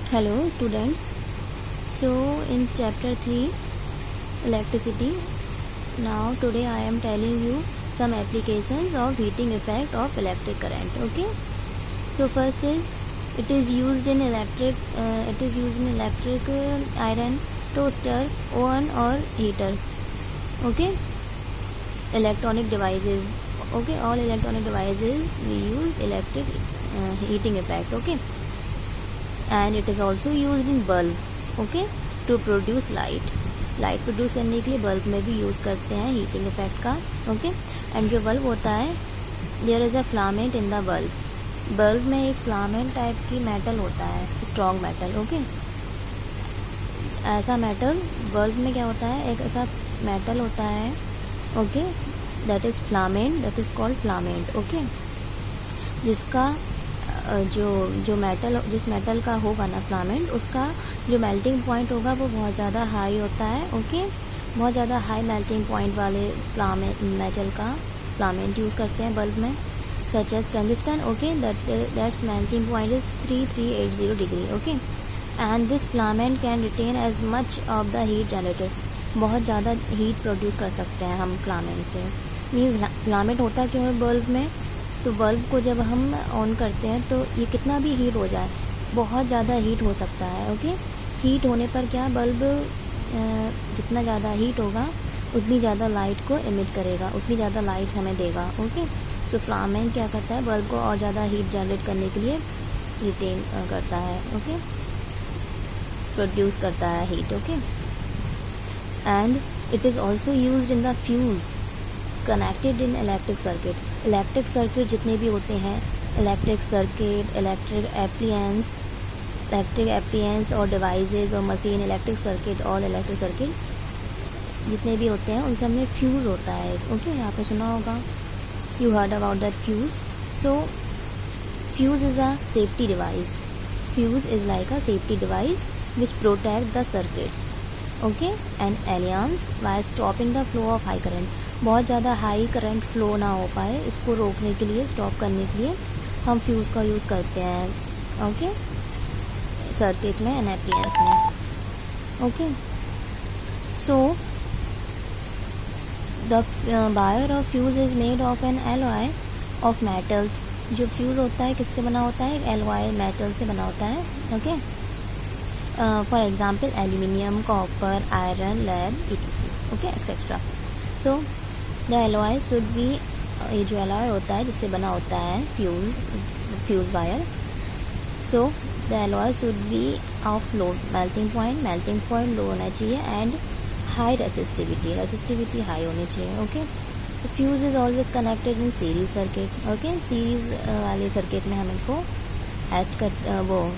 Hello students. So in chapter 3 electricity, now today I am telling you some applications of heating effect of electric current. Okay, so first is it is used in electric iron, toaster, oven or heater. Okay, electronic devices. Okay, all electronic devices we use electric heating effect. Okay, and it is also used in bulb. Okay, to produce light produce करने के लिए bulb में भी use करते हैं heating effect का. Okay, and जो bulb होता है there is a filament in the bulb में एक फ्लामेंट टाइप की मेटल होता है, स्ट्रॉन्ग मेटल. ओके, ऐसा मेटल बल्ब में क्या होता है, एक ऐसा मेटल होता है. Okay, that is filament, that is called filament. Okay, जिसका जिस मेटल का होगा ना फ्लामेंट, उसका जो मेल्टिंग पॉइंट होगा वो बहुत ज़्यादा हाई होता है. ओके, बहुत ज़्यादा हाई मेल्टिंग पॉइंट वाले मेटल का फ्लामेंट यूज़ करते हैं बल्ब में, such as tungsten. Okay, that's melting point is 3380 degree. Okay, and this filament can retain as much of the heat generated. बहुत ज़्यादा हीट प्रोड्यूस कर सकते हैं हम फ्लामेंट से. मीन्स फ्लामेंट होता क्यों है बल्ब में, तो बल्ब को जब हम ऑन करते हैं तो ये कितना भी हीट हो जाए, बहुत ज़्यादा हीट हो सकता है. ओके, हीट होने पर क्या बल्ब जितना ज़्यादा हीट होगा उतनी ज़्यादा लाइट को इमिट करेगा, उतनी ज़्यादा लाइट हमें देगा. ओके, सो फ्लामेंट क्या करता है, बल्ब को और ज़्यादा हीट जनरेट करने के लिए रिटेन करता है. ओके, प्रोड्यूस करता है heat. Okay, and it is also used in the fuse connected in electric circuit. Electric circuit जितने भी होते हैं, इलेक्ट्रिक सर्किट, इलेक्ट्रिक एप्लियंस और डिवाइसेस और मशीन, इलेक्ट्रिक सर्किट और इलेक्ट्रिक सर्किट जितने भी होते हैं उन सब में फ्यूज़ होता है. ओके, आपने सुना होगा, you heard about that fuse. So fuse is a safety device. Fuse is like a safety device which protect the circuits. Okay, and aliens while stopping the flow of high current. बहुत ज़्यादा high current flow ना हो पाए, इसको रोकने के लिए, stop करने के लिए हम फ्यूज़ का यूज़ करते हैं. ओके, सर्किट में एंड एप्लियंस में. Okay, so the wire of fuse is made of N alloy of metals. जो फ्यूज़ होता है किससे बना होता है, एलॉय मेटल से बना होता है. Okay, for example aluminium, copper, iron, lead, etc. Okay, etcetera. So the alloy should be, ये जो एलॉय होता है जिससे बना होता है fuse wire, so the alloy should be of low melting point low होना चाहिए एंड हाई रेसिस्टिविटी हाई होनी चाहिए. Okay, fuse is always connected in series circuit. Okay, series वाले सर्किट में हम इनको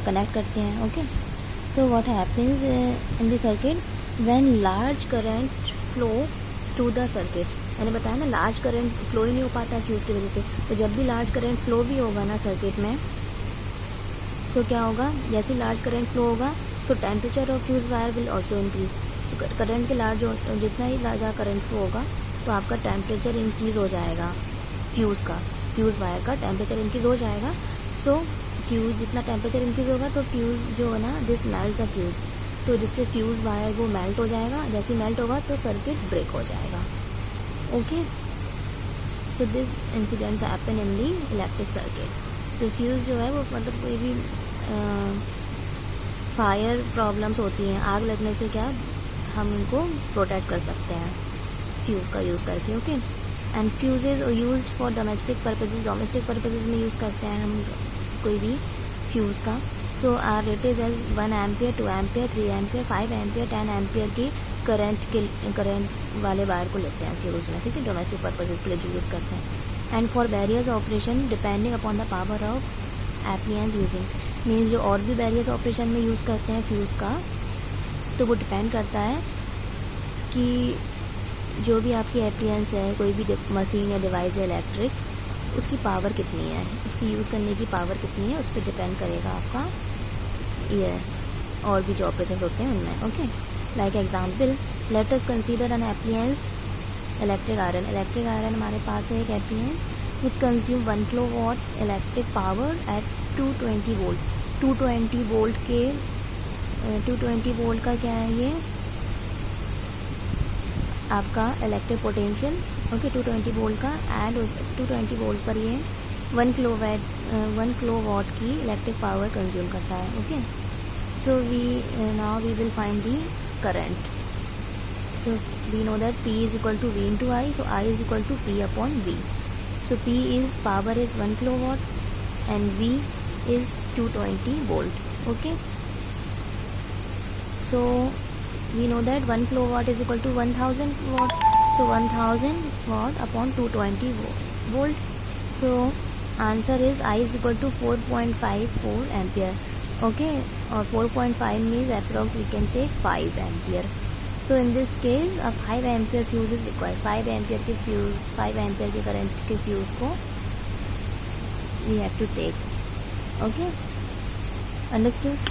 कनेक्ट करते हैं. Okay, so what happens in the circuit when large current flow to the circuit. मैंने बताया ना, लार्ज करंट फ्लो ही नहीं हो पाता फ्यूज़ की वजह से. तो जब भी लार्ज करंट फ्लो भी होगा ना सर्किट में, तो क्या होगा, जैसे लार्ज करंट फ्लो होगा तो temperature of fuse wire will also increase. Current के जितना ही ज़्यादा करंट फ्लो होगा तो आपका टेम्परेचर इंक्रीज़ हो जाएगा, फ्यूज़ वायर का टेम्परेचर इंक्रीज़ हो जाएगा. सो फ्यूज़ जितना टेम्परेचर इंक्रीज़ होगा तो फ्यूज़ जो है ना, दिस मेल्ट द फ्यूज़, तो जिससे फ्यूज़ वायर वो मेल्ट हो जाएगा. जैसे मेल्ट होगा तो सर्किट ब्रेक हो जाएगा. Okay, so this incidents happen in the electric circuit. तो फ्यूज़ जो है वो मतलब कोई भी फायर प्रॉब्लम्स होती हैं, आग लगने से क्या हम इनको प्रोटेक्ट कर सकते हैं फ्यूज़ का यूज़ करके. Okay, and fuse is used for domestic purposes में यूज़ करते हैं हम कोई भी फ्यूज़ का. So are rated as 1 ampere, 2 ampere, 3 ampere, 5 ampere, 10 ampere की करंट वाले वायर को लेते हैं फ्यूज़ में. ठीक है, डोमेस्टिक पर्पसेज के लिए यूज़ करते हैं. And for various operation depending upon the power of appliances using. Means जो और भी वेरियस ऑपरेशन में यूज़ करते हैं फ्यूज़ का, तो वो डिपेंड करता है कि जो भी आपकी एप्लियंस है, कोई भी मशीन या डिवाइस है इलेक्ट्रिक, उसकी पावर कितनी है, उसकी यूज़ करने की पावर कितनी है, उस पर डिपेंड करेगा आपका ये और भी जो ऑपरेशन होते हैं उनमें. Okay, like example, let us consider an appliance electric iron. हमारे पास है एक appliance which consume 1 kilowatt electric power at 220 volt. 220 volt के 220 वोल्ट का क्या है ये आपका इलेक्ट्रिक पोटेंशियल। ओके, 220 वोल्ट का एंड 220 वोल्ट पर ये 1 किलोवाट की इलेक्ट्रिक पावर कंज्यूम करता है। Okay, so now we will find the current. So we know that P is equal to V into I, so I is equal to P upon V. So P is power is 1 kilowatt and V is 220 volt. Okay, so we know that 1 kilowatt is equal to 1000 watt, so 1000 watt upon 220 volt. So answer is I is equal to 4.54 ampere. Okay, or 4.5 means approx we can take 5 ampere. So in this case a 5 ampere fuse is required. 5 ampere के fuse, 5 ampere के current के fuse को we have to take. Okay, understood?